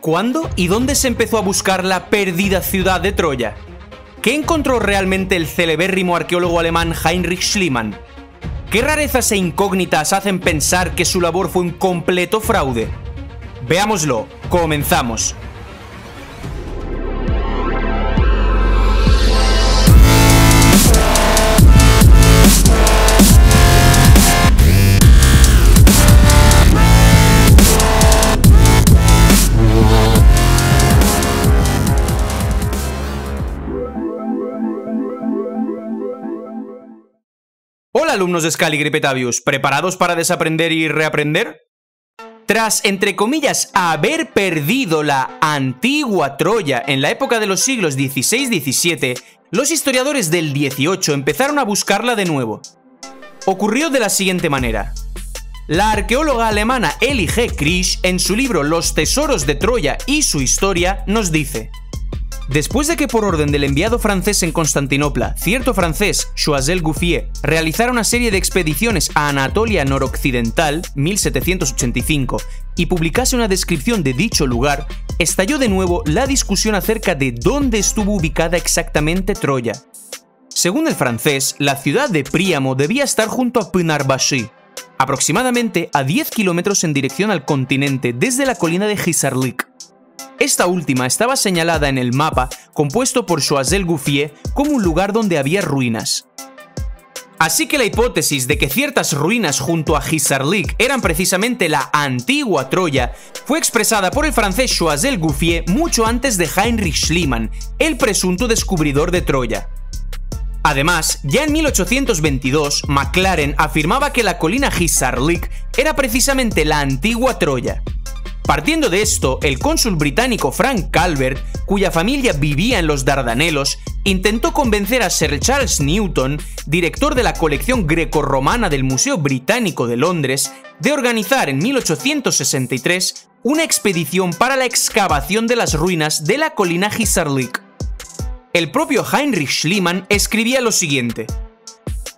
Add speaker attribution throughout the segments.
Speaker 1: ¿Cuándo y dónde se empezó a buscar la perdida ciudad de Troya? ¿Qué encontró realmente el celebérrimo arqueólogo alemán Heinrich Schliemann? ¿Qué rarezas e incógnitas hacen pensar que su labor fue un completo fraude? Veámoslo, comenzamos. Hola alumnos de Scali Gripetavius, ¿preparados para desaprender y reaprender? Tras, entre comillas, haber perdido la antigua Troya en la época de los siglos XVI-XVII, los historiadores del XVIII empezaron a buscarla de nuevo. Ocurrió de la siguiente manera. La arqueóloga alemana Elli G. Krisch, en su libro Los tesoros de Troya y su historia, nos dice: después de que por orden del enviado francés en Constantinopla, cierto francés, Choiseul Gouffier, realizara una serie de expediciones a Anatolia noroccidental, 1785, y publicase una descripción de dicho lugar, estalló de nuevo la discusión acerca de dónde estuvo ubicada exactamente Troya. Según el francés, la ciudad de Príamo debía estar junto a Pınarbaşı, aproximadamente a 10 kilómetros en dirección al continente desde la colina de Hisarlik. Esta última estaba señalada en el mapa compuesto por Choiseul Gouffier como un lugar donde había ruinas. Así que la hipótesis de que ciertas ruinas junto a Hisarlik eran precisamente la antigua Troya fue expresada por el francés Choiseul Gouffier mucho antes de Heinrich Schliemann, el presunto descubridor de Troya. Además, ya en 1822, Maclaren afirmaba que la colina Hisarlik era precisamente la antigua Troya. Partiendo de esto, el cónsul británico Frank Calvert, cuya familia vivía en los Dardanelos, intentó convencer a Sir Charles Newton, director de la colección grecorromana del Museo Británico de Londres, de organizar en 1863 una expedición para la excavación de las ruinas de la colina Hisarlik. El propio Heinrich Schliemann escribía lo siguiente: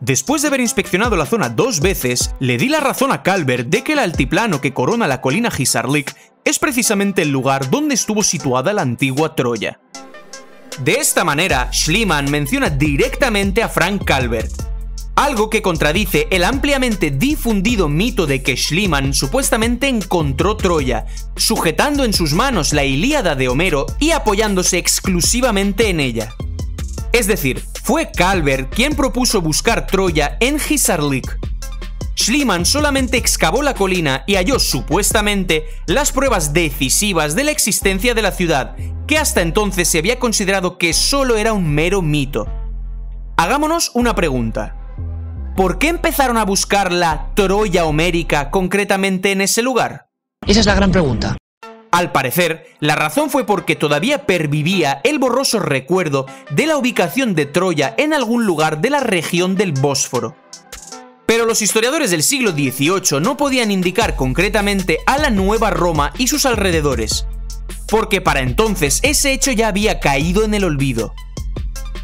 Speaker 1: después de haber inspeccionado la zona 2 veces, le di la razón a Calvert de que el altiplano que corona la colina Hisarlik es precisamente el lugar donde estuvo situada la antigua Troya. De esta manera, Schliemann menciona directamente a Frank Calvert, algo que contradice el ampliamente difundido mito de que Schliemann supuestamente encontró Troya, sujetando en sus manos la Ilíada de Homero y apoyándose exclusivamente en ella. Es decir, fue Calvert quien propuso buscar Troya en Hisarlik. Schliemann solamente excavó la colina y halló supuestamente las pruebas decisivas de la existencia de la ciudad, que hasta entonces se había considerado que solo era un mero mito. Hagámonos una pregunta. ¿Por qué empezaron a buscar la Troya homérica concretamente en ese lugar?
Speaker 2: Esa es la gran pregunta.
Speaker 1: Al parecer, la razón fue porque todavía pervivía el borroso recuerdo de la ubicación de Troya en algún lugar de la región del Bósforo. Pero los historiadores del siglo XVIII no podían indicar concretamente a la Nueva Roma y sus alrededores, porque para entonces ese hecho ya había caído en el olvido.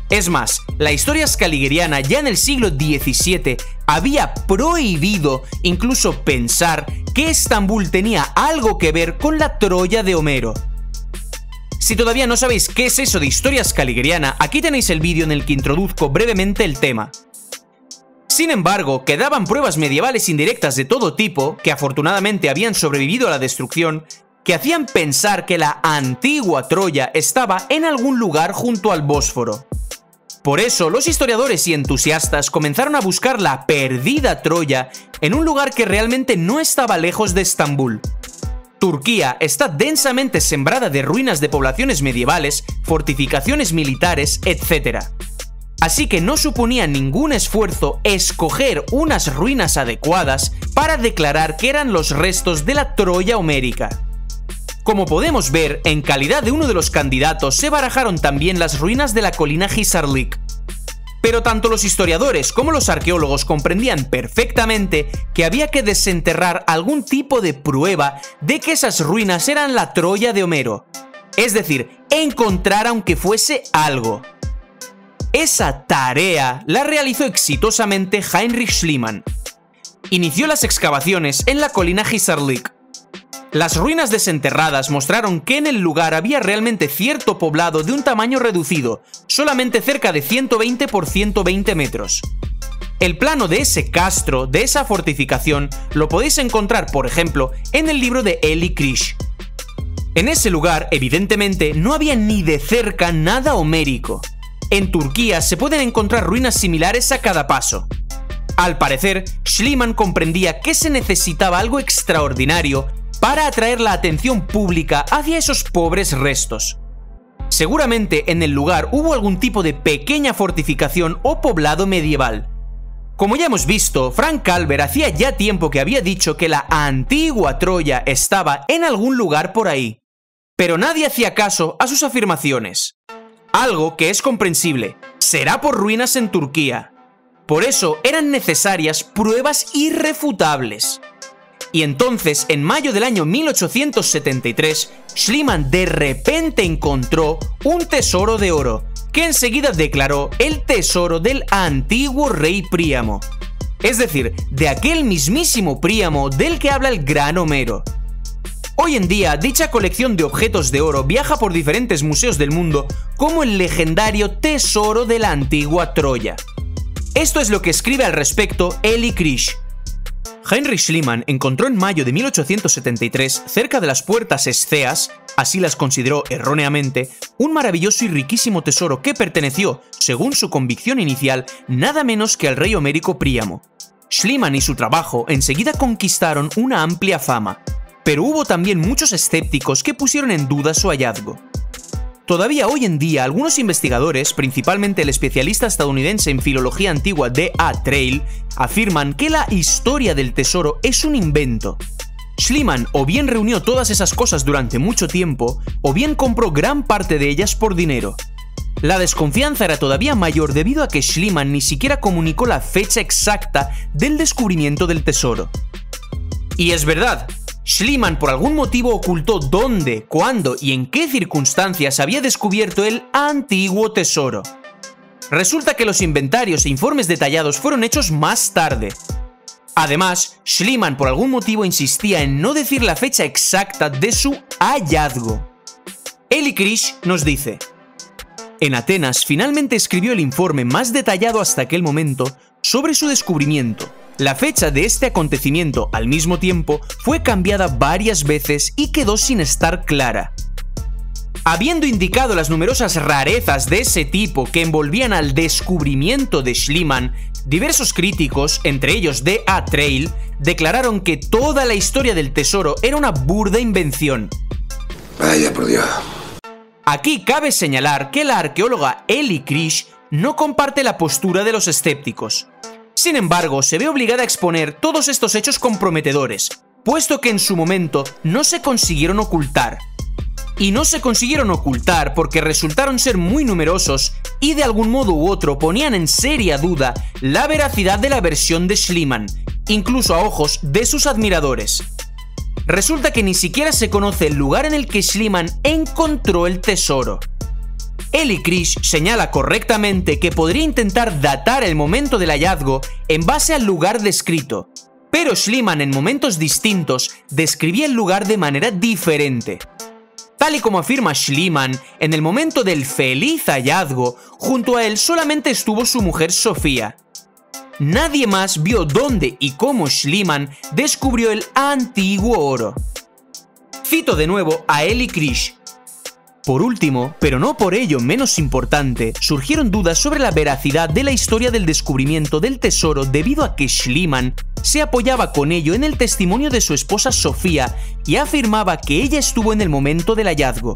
Speaker 1: Es más, la historia scaligeriana ya en el siglo XVII había prohibido incluso pensar que Estambul tenía algo que ver con la Troya de Homero. Si todavía no sabéis qué es eso de historia scaligeriana, aquí tenéis el vídeo en el que introduzco brevemente el tema. Sin embargo, quedaban pruebas medievales indirectas de todo tipo, que afortunadamente habían sobrevivido a la destrucción, que hacían pensar que la antigua Troya estaba en algún lugar junto al Bósforo. Por eso, los historiadores y entusiastas comenzaron a buscar la perdida Troya en un lugar que realmente no estaba lejos de Estambul. Turquía está densamente sembrada de ruinas de poblaciones medievales, fortificaciones militares, etc. Así que no suponía ningún esfuerzo escoger unas ruinas adecuadas para declarar que eran los restos de la Troya homérica. Como podemos ver, en calidad de uno de los candidatos se barajaron también las ruinas de la colina Hisarlik. Pero tanto los historiadores como los arqueólogos comprendían perfectamente que había que desenterrar algún tipo de prueba de que esas ruinas eran la Troya de Homero. Es decir, encontrar aunque fuese algo. Esa tarea la realizó exitosamente Heinrich Schliemann. Inició las excavaciones en la colina Hisarlik. Las ruinas desenterradas mostraron que en el lugar había realmente cierto poblado de un tamaño reducido, solamente cerca de 120 por 120 metros. El plano de ese castro, de esa fortificación, lo podéis encontrar, por ejemplo, en el libro de Eli Krish. En ese lugar, evidentemente, no había ni de cerca nada homérico. En Turquía se pueden encontrar ruinas similares a cada paso. Al parecer, Schliemann comprendía que se necesitaba algo extraordinario para atraer la atención pública hacia esos pobres restos. Seguramente en el lugar hubo algún tipo de pequeña fortificación o poblado medieval. Como ya hemos visto, Frank Calvert hacía ya tiempo que había dicho que la antigua Troya estaba en algún lugar por ahí. Pero nadie hacía caso a sus afirmaciones. Algo que es comprensible, será por ruinas en Turquía. Por eso eran necesarias pruebas irrefutables. Y entonces, en mayo del año 1873, Schliemann de repente encontró un tesoro de oro, que enseguida declaró el tesoro del antiguo rey Príamo. Es decir, de aquel mismísimo Príamo del que habla el gran Homero. Hoy en día, dicha colección de objetos de oro viaja por diferentes museos del mundo como el legendario tesoro de la antigua Troya. Esto es lo que escribe al respecto Eli Krish. Heinrich Schliemann encontró en mayo de 1873, cerca de las puertas esceas, así las consideró erróneamente, un maravilloso y riquísimo tesoro que perteneció, según su convicción inicial, nada menos que al rey homérico Príamo. Schliemann y su trabajo enseguida conquistaron una amplia fama, pero hubo también muchos escépticos que pusieron en duda su hallazgo. Todavía hoy en día, algunos investigadores, principalmente el especialista estadounidense en filología antigua D.A. Trail, afirman que la historia del tesoro es un invento. Schliemann o bien reunió todas esas cosas durante mucho tiempo, o bien compró gran parte de ellas por dinero. La desconfianza era todavía mayor debido a que Schliemann ni siquiera comunicó la fecha exacta del descubrimiento del tesoro. Y es verdad, Schliemann por algún motivo ocultó dónde, cuándo y en qué circunstancias había descubierto el antiguo tesoro. Resulta que los inventarios e informes detallados fueron hechos más tarde. Además, Schliemann por algún motivo insistía en no decir la fecha exacta de su hallazgo. Eli Krish nos dice: en Atenas finalmente escribió el informe más detallado hasta aquel momento sobre su descubrimiento. La fecha de este acontecimiento, al mismo tiempo, fue cambiada varias veces y quedó sin estar clara. Habiendo indicado las numerosas rarezas de ese tipo que envolvían al descubrimiento de Schliemann, diversos críticos, entre ellos D.A. Trail, declararon que toda la historia del tesoro era una burda invención.
Speaker 2: Vaya por Dios.
Speaker 1: Aquí cabe señalar que la arqueóloga Eli Krish no comparte la postura de los escépticos. Sin embargo, se ve obligada a exponer todos estos hechos comprometedores, puesto que en su momento no se consiguieron ocultar. Y no se consiguieron ocultar porque resultaron ser muy numerosos y de algún modo u otro ponían en seria duda la veracidad de la versión de Schliemann, incluso a ojos de sus admiradores. Resulta que ni siquiera se conoce el lugar en el que Schliemann encontró el tesoro. Eli Krish señala correctamente que podría intentar datar el momento del hallazgo en base al lugar descrito, pero Schliemann en momentos distintos describía el lugar de manera diferente. Tal y como afirma Schliemann, en el momento del feliz hallazgo, junto a él solamente estuvo su mujer Sofía. Nadie más vio dónde y cómo Schliemann descubrió el antiguo oro. Cito de nuevo a Eli Krish. Por último, pero no por ello menos importante, surgieron dudas sobre la veracidad de la historia del descubrimiento del tesoro debido a que Schliemann se apoyaba con ello en el testimonio de su esposa Sofía y afirmaba que ella estuvo en el momento del hallazgo.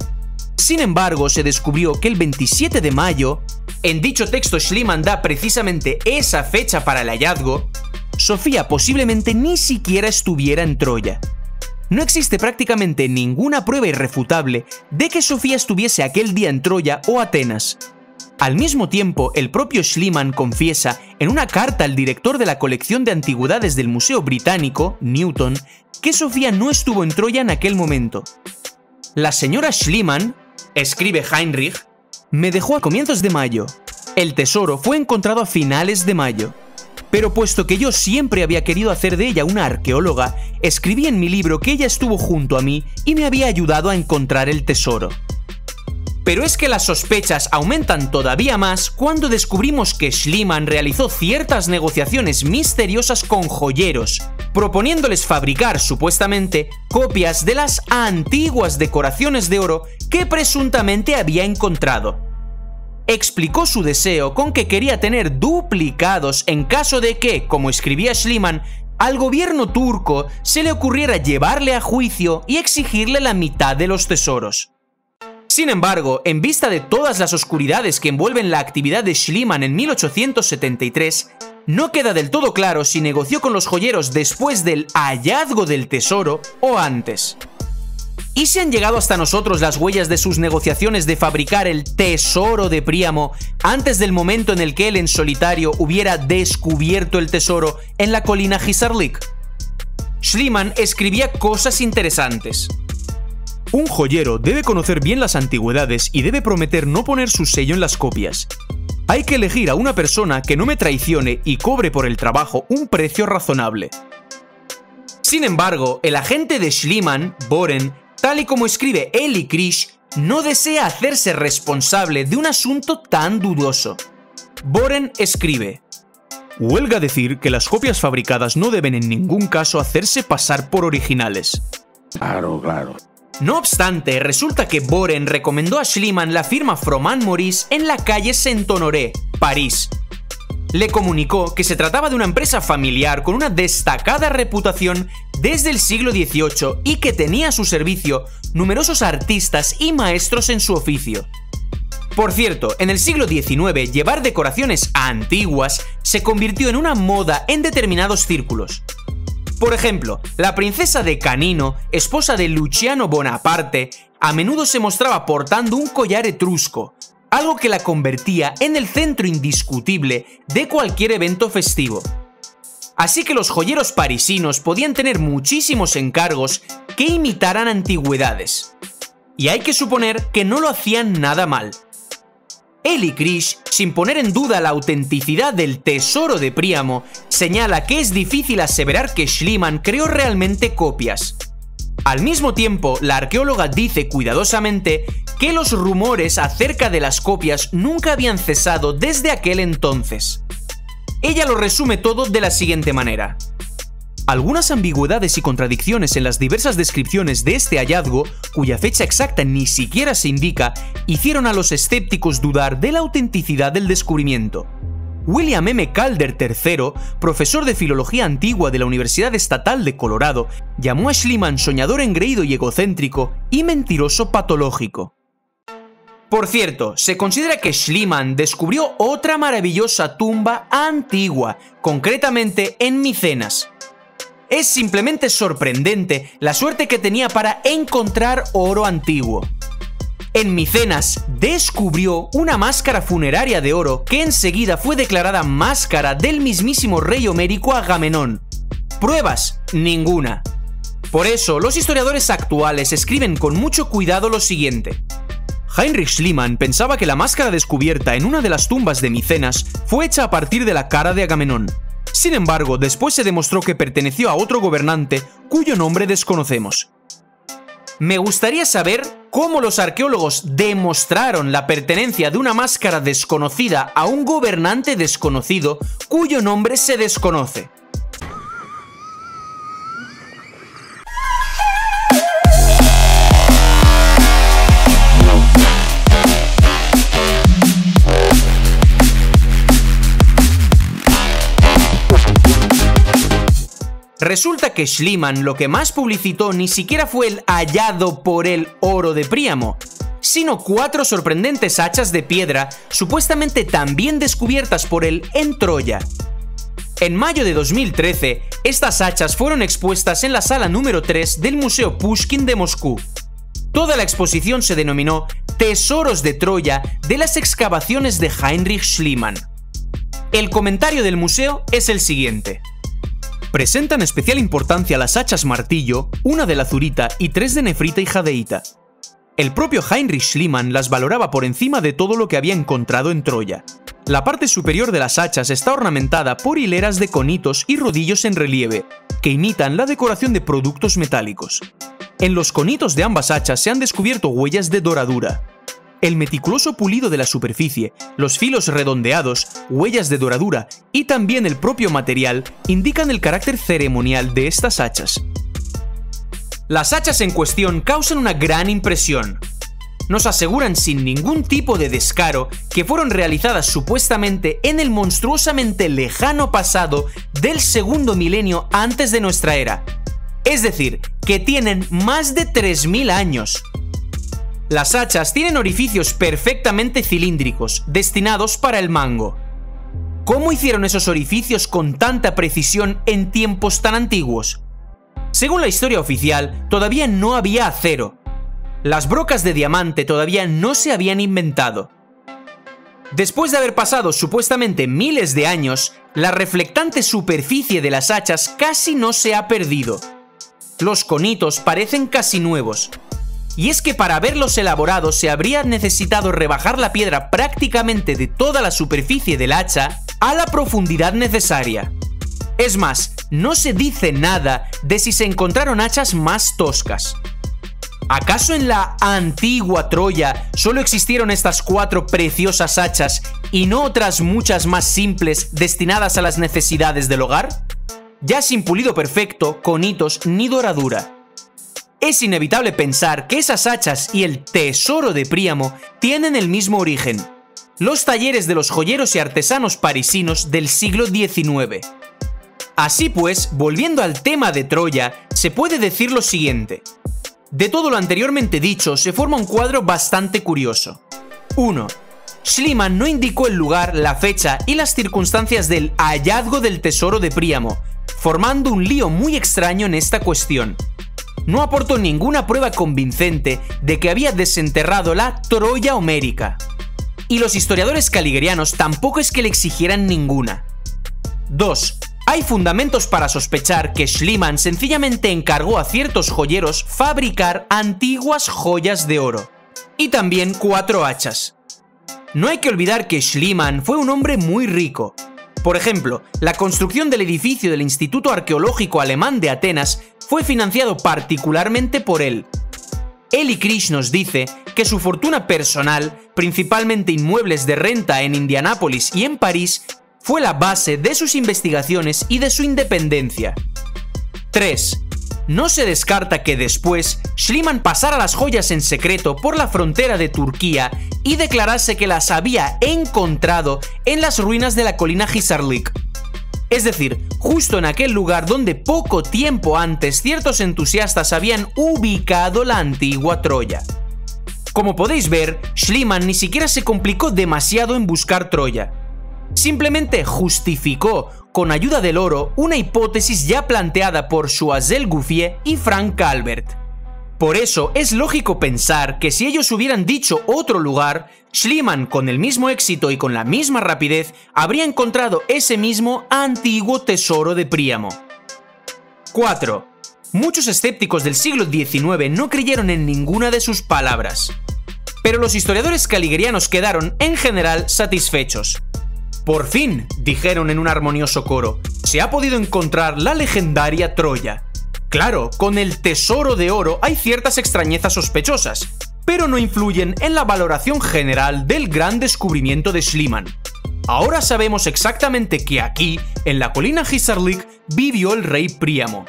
Speaker 1: Sin embargo, se descubrió que el 27 de mayo, en dicho texto Schliemann da precisamente esa fecha para el hallazgo, Sofía posiblemente ni siquiera estuviera en Troya. No existe prácticamente ninguna prueba irrefutable de que Sofía estuviese aquel día en Troya o Atenas. Al mismo tiempo, el propio Schliemann confiesa en una carta al director de la colección de antigüedades del Museo Británico, Newton, que Sofía no estuvo en Troya en aquel momento. La señora Schliemann, escribe Heinrich, me dejó a comienzos de mayo. El tesoro fue encontrado a finales de mayo. Pero puesto que yo siempre había querido hacer de ella una arqueóloga, escribí en mi libro que ella estuvo junto a mí y me había ayudado a encontrar el tesoro. Pero es que las sospechas aumentan todavía más cuando descubrimos que Schliemann realizó ciertas negociaciones misteriosas con joyeros, proponiéndoles fabricar, supuestamente, copias de las antiguas decoraciones de oro que presuntamente había encontrado. Explicó su deseo con que quería tener duplicados en caso de que, como escribía Schliemann, al gobierno turco se le ocurriera llevarle a juicio y exigirle la mitad de los tesoros. Sin embargo, en vista de todas las oscuridades que envuelven la actividad de Schliemann en 1873, no queda del todo claro si negoció con los joyeros después del hallazgo del tesoro o antes. ¿Y si han llegado hasta nosotros las huellas de sus negociaciones de fabricar el tesoro de Príamo antes del momento en el que él en solitario hubiera descubierto el tesoro en la colina Hisarlik? Schliemann escribía cosas interesantes. Un joyero debe conocer bien las antigüedades y debe prometer no poner su sello en las copias. Hay que elegir a una persona que no me traicione y cobre por el trabajo un precio razonable. Sin embargo, el agente de Schliemann, Boren, tal y como escribe Eli Krish, no desea hacerse responsable de un asunto tan dudoso. Boren escribe: huelga decir que las copias fabricadas no deben en ningún caso hacerse pasar por originales.
Speaker 2: Claro, claro.
Speaker 1: No obstante, resulta que Boren recomendó a Schliemann la firma Froment Maurice en la calle Saint-Honoré, París. Le comunicó que se trataba de una empresa familiar con una destacada reputación desde el siglo XVIII y que tenía a su servicio numerosos artistas y maestros en su oficio. Por cierto, en el siglo XIX, llevar decoraciones antiguas se convirtió en una moda en determinados círculos. Por ejemplo, la princesa de Canino, esposa de Luciano Bonaparte, a menudo se mostraba portando un collar etrusco, algo que la convertía en el centro indiscutible de cualquier evento festivo. Así que los joyeros parisinos podían tener muchísimos encargos que imitaran antigüedades. Y hay que suponer que no lo hacían nada mal. Eli Krish, sin poner en duda la autenticidad del tesoro de Príamo, señala que es difícil aseverar que Schliemann creó realmente copias. Al mismo tiempo, la arqueóloga dice cuidadosamente que los rumores acerca de las copias nunca habían cesado desde aquel entonces. Ella lo resume todo de la siguiente manera: algunas ambigüedades y contradicciones en las diversas descripciones de este hallazgo, cuya fecha exacta ni siquiera se indica, hicieron a los escépticos dudar de la autenticidad del descubrimiento. William M. Calder III, profesor de filología antigua de la Universidad Estatal de Colorado, llamó a Schliemann soñador engreído y egocéntrico y mentiroso patológico. Por cierto, se considera que Schliemann descubrió otra maravillosa tumba antigua, concretamente en Micenas. Es simplemente sorprendente la suerte que tenía para encontrar oro antiguo. En Micenas descubrió una máscara funeraria de oro que enseguida fue declarada máscara del mismísimo rey homérico Agamenón. ¿Pruebas? Ninguna. Por eso, los historiadores actuales escriben con mucho cuidado lo siguiente: Heinrich Schliemann pensaba que la máscara descubierta en una de las tumbas de Micenas fue hecha a partir de la cara de Agamenón. Sin embargo, después se demostró que perteneció a otro gobernante cuyo nombre desconocemos. Me gustaría saber cómo los arqueólogos demostraron la pertenencia de una máscara desconocida a un gobernante desconocido cuyo nombre se desconoce. Resulta que Schliemann lo que más publicitó ni siquiera fue el hallado por él oro de Príamo, sino 4 sorprendentes hachas de piedra supuestamente también descubiertas por él en Troya. En mayo de 2013, estas hachas fueron expuestas en la sala número 3 del Museo Pushkin de Moscú. Toda la exposición se denominó Tesoros de Troya de las excavaciones de Heinrich Schliemann. El comentario del museo es el siguiente: presentan especial importancia las hachas martillo, una de lazurita y 3 de nefrita y jadeíta. El propio Heinrich Schliemann las valoraba por encima de todo lo que había encontrado en Troya. La parte superior de las hachas está ornamentada por hileras de conitos y rodillos en relieve, que imitan la decoración de productos metálicos. En los conitos de ambas hachas se han descubierto huellas de doradura. El meticuloso pulido de la superficie, los filos redondeados, huellas de doradura y también el propio material indican el carácter ceremonial de estas hachas. Las hachas en cuestión causan una gran impresión. Nos aseguran sin ningún tipo de descaro que fueron realizadas supuestamente en el monstruosamente lejano pasado del segundo milenio antes de nuestra era. Es decir, que tienen más de 3000 años. Las hachas tienen orificios perfectamente cilíndricos, destinados para el mango. ¿Cómo hicieron esos orificios con tanta precisión en tiempos tan antiguos? Según la historia oficial, todavía no había acero. Las brocas de diamante todavía no se habían inventado. Después de haber pasado supuestamente miles de años, la reflectante superficie de las hachas casi no se ha perdido. Los conitos parecen casi nuevos. Y es que para haberlos elaborado se habría necesitado rebajar la piedra prácticamente de toda la superficie del hacha a la profundidad necesaria. Es más, no se dice nada de si se encontraron hachas más toscas. ¿Acaso en la antigua Troya solo existieron estas 4 preciosas hachas y no otras muchas más simples destinadas a las necesidades del hogar? Ya sin pulido perfecto, conitos ni doradura. Es inevitable pensar que esas hachas y el tesoro de Príamo tienen el mismo origen: los talleres de los joyeros y artesanos parisinos del siglo XIX. Así pues, volviendo al tema de Troya, se puede decir lo siguiente. De todo lo anteriormente dicho, se forma un cuadro bastante curioso. 1. Schliemann no indicó el lugar, la fecha y las circunstancias del hallazgo del tesoro de Príamo, formando un lío muy extraño en esta cuestión. No aportó ninguna prueba convincente de que había desenterrado la Troya homérica. Y los historiadores caligerianos tampoco es que le exigieran ninguna. 2. Hay fundamentos para sospechar que Schliemann sencillamente encargó a ciertos joyeros fabricar antiguas joyas de oro. Y también 4 hachas. No hay que olvidar que Schliemann fue un hombre muy rico. Por ejemplo, la construcción del edificio del Instituto Arqueológico Alemán de Atenas fue financiado particularmente por él. Eli Krish nos dice que su fortuna personal, principalmente inmuebles de renta en Indianápolis y en París, fue la base de sus investigaciones y de su independencia. 3. No se descarta que después Schliemann pasara las joyas en secreto por la frontera de Turquía y declarase que las había encontrado en las ruinas de la colina Hisarlik. Es decir, justo en aquel lugar donde poco tiempo antes ciertos entusiastas habían ubicado la antigua Troya. Como podéis ver, Schliemann ni siquiera se complicó demasiado en buscar Troya. Simplemente justificó, con ayuda del oro, una hipótesis ya planteada por Choiseul Gouffier y Frank Calvert. Por eso es lógico pensar que si ellos hubieran dicho otro lugar, Schliemann, con el mismo éxito y con la misma rapidez, habría encontrado ese mismo antiguo tesoro de Príamo. 4. Muchos escépticos del siglo XIX no creyeron en ninguna de sus palabras. Pero los historiadores caligerianos quedaron, en general, satisfechos. Por fin, dijeron en un armonioso coro, se ha podido encontrar la legendaria Troya. Claro, con el tesoro de oro hay ciertas extrañezas sospechosas, pero no influyen en la valoración general del gran descubrimiento de Schliemann. Ahora sabemos exactamente que aquí, en la colina Hisarlik, vivió el rey Príamo.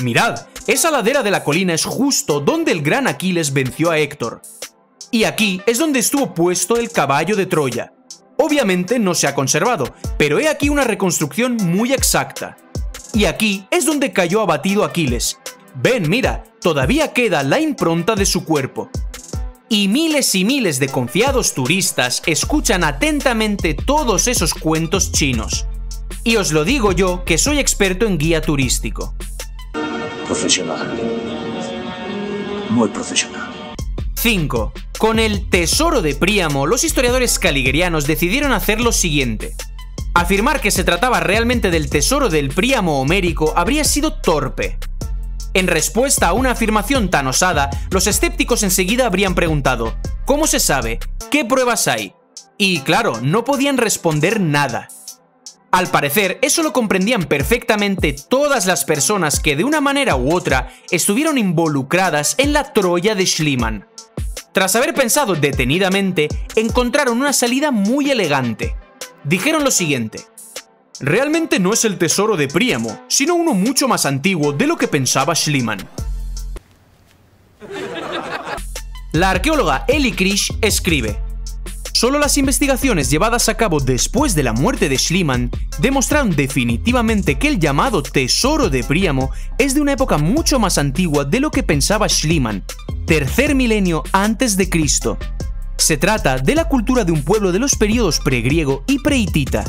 Speaker 1: Mirad, esa ladera de la colina es justo donde el gran Aquiles venció a Héctor. Y aquí es donde estuvo puesto el caballo de Troya. Obviamente no se ha conservado, pero he aquí una reconstrucción muy exacta. Y aquí es donde cayó abatido Aquiles. Ven, mira, todavía queda la impronta de su cuerpo. Y miles de confiados turistas escuchan atentamente todos esos cuentos chinos. Y os lo digo yo, que soy experto en guía turístico.
Speaker 2: Profesional. Muy profesional.
Speaker 1: 5. Con el tesoro de Príamo, los historiadores caligerianos decidieron hacer lo siguiente. Afirmar que se trataba realmente del tesoro del Príamo homérico habría sido torpe. En respuesta a una afirmación tan osada, los escépticos enseguida habrían preguntado: ¿cómo se sabe? ¿Qué pruebas hay? Y claro, no podían responder nada. Al parecer, eso lo comprendían perfectamente todas las personas que de una manera u otra estuvieron involucradas en la Troya de Schliemann. Tras haber pensado detenidamente, encontraron una salida muy elegante. Dijeron lo siguiente: realmente no es el tesoro de Príamo, sino uno mucho más antiguo de lo que pensaba Schliemann. La arqueóloga Elly Krisch escribe: solo las investigaciones llevadas a cabo después de la muerte de Schliemann demostraron definitivamente que el llamado tesoro de Príamo es de una época mucho más antigua de lo que pensaba Schliemann, tercer milenio antes de Cristo. Se trata de la cultura de un pueblo de los periodos pregriego y prehitita.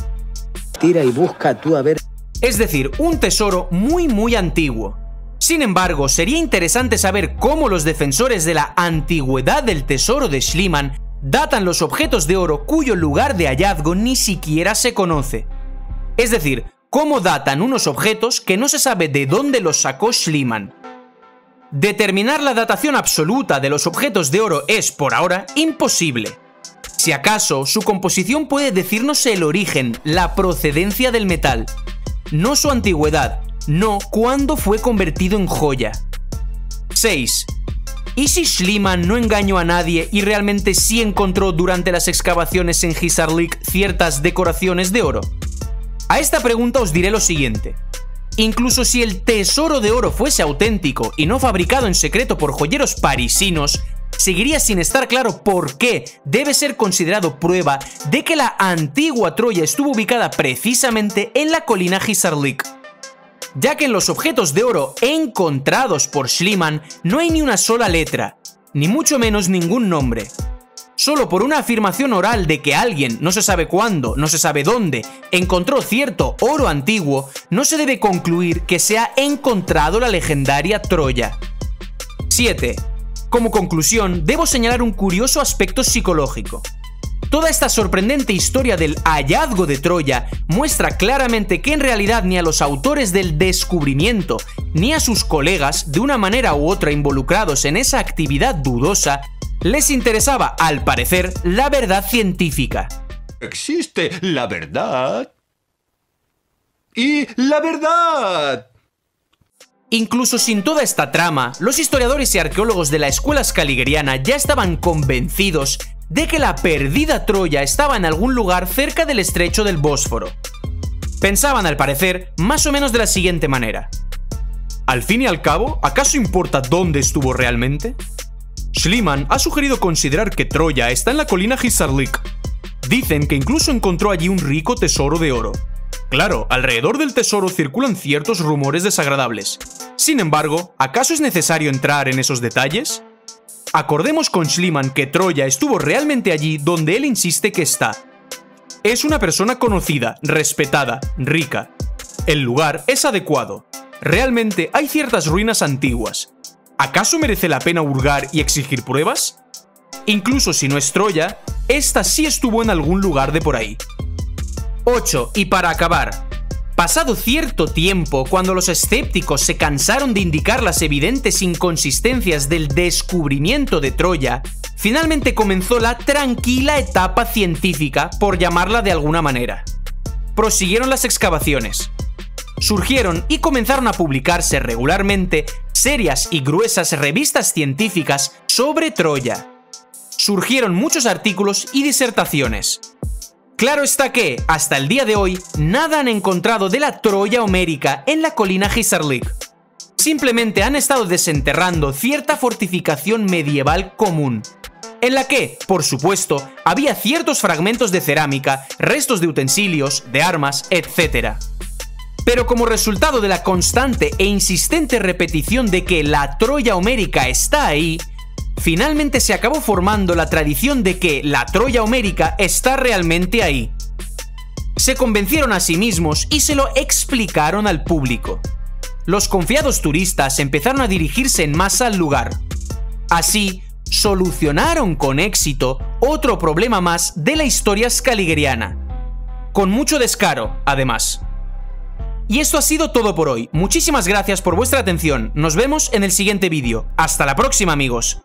Speaker 3: Tira y busca tú a ver.
Speaker 1: Es decir, un tesoro muy antiguo. Sin embargo, sería interesante saber cómo los defensores de la antigüedad del tesoro de Schliemann datan los objetos de oro cuyo lugar de hallazgo ni siquiera se conoce. Es decir, cómo datan unos objetos que no se sabe de dónde los sacó Schliemann. Determinar la datación absoluta de los objetos de oro es, por ahora, imposible. Si acaso, su composición puede decirnos el origen, la procedencia del metal, no su antigüedad, no cuándo fue convertido en joya. 6. ¿Y si Schliemann no engañó a nadie y realmente sí encontró durante las excavaciones en Hisarlik ciertas decoraciones de oro? A esta pregunta os diré lo siguiente: incluso si el tesoro de oro fuese auténtico y no fabricado en secreto por joyeros parisinos, seguiría sin estar claro por qué debe ser considerado prueba de que la antigua Troya estuvo ubicada precisamente en la colina Hisarlik, ya que en los objetos de oro encontrados por Schliemann no hay ni una sola letra, ni mucho menos ningún nombre. Solo por una afirmación oral de que alguien, no se sabe cuándo, no se sabe dónde, encontró cierto oro antiguo, no se debe concluir que se ha encontrado la legendaria Troya. 7. Como conclusión, debo señalar un curioso aspecto psicológico. Toda esta sorprendente historia del hallazgo de Troya muestra claramente que en realidad ni a los autores del descubrimiento ni a sus colegas, de una manera u otra involucrados en esa actividad dudosa, les interesaba, al parecer, la verdad científica.
Speaker 4: Existe la verdad. Y la verdad.
Speaker 1: Incluso sin toda esta trama, los historiadores y arqueólogos de la escuela scaligeriana ya estaban convencidos de que la perdida Troya estaba en algún lugar cerca del estrecho del Bósforo. Pensaban, al parecer, más o menos de la siguiente manera: al fin y al cabo, ¿acaso importa dónde estuvo realmente? Schliemann ha sugerido considerar que Troya está en la colina Hisarlik. Dicen que incluso encontró allí un rico tesoro de oro. Claro, alrededor del tesoro circulan ciertos rumores desagradables. Sin embargo, ¿acaso es necesario entrar en esos detalles? Acordemos con Schliemann que Troya estuvo realmente allí donde él insiste que está. Es una persona conocida, respetada, rica. El lugar es adecuado. Realmente hay ciertas ruinas antiguas. ¿Acaso merece la pena hurgar y exigir pruebas? Incluso si no es Troya, esta sí estuvo en algún lugar de por ahí. 8. Y para acabar, pasado cierto tiempo, cuando los escépticos se cansaron de indicar las evidentes inconsistencias del descubrimiento de Troya, finalmente comenzó la tranquila etapa científica, por llamarla de alguna manera. Prosiguieron las excavaciones. Surgieron y comenzaron a publicarse regularmente serias y gruesas revistas científicas sobre Troya. Surgieron muchos artículos y disertaciones. Claro está que, hasta el día de hoy, nada han encontrado de la Troya homérica en la colina Hisarlik. Simplemente han estado desenterrando cierta fortificación medieval común, en la que, por supuesto, había ciertos fragmentos de cerámica, restos de utensilios, de armas, etc. Pero como resultado de la constante e insistente repetición de que la Troya homérica está ahí, finalmente se acabó formando la tradición de que la Troya homérica está realmente ahí. Se convencieron a sí mismos y se lo explicaron al público. Los confiados turistas empezaron a dirigirse en masa al lugar. Así, solucionaron con éxito otro problema más de la historia scaligeriana. Con mucho descaro, además. Y esto ha sido todo por hoy. Muchísimas gracias por vuestra atención. Nos vemos en el siguiente vídeo. Hasta la próxima, amigos.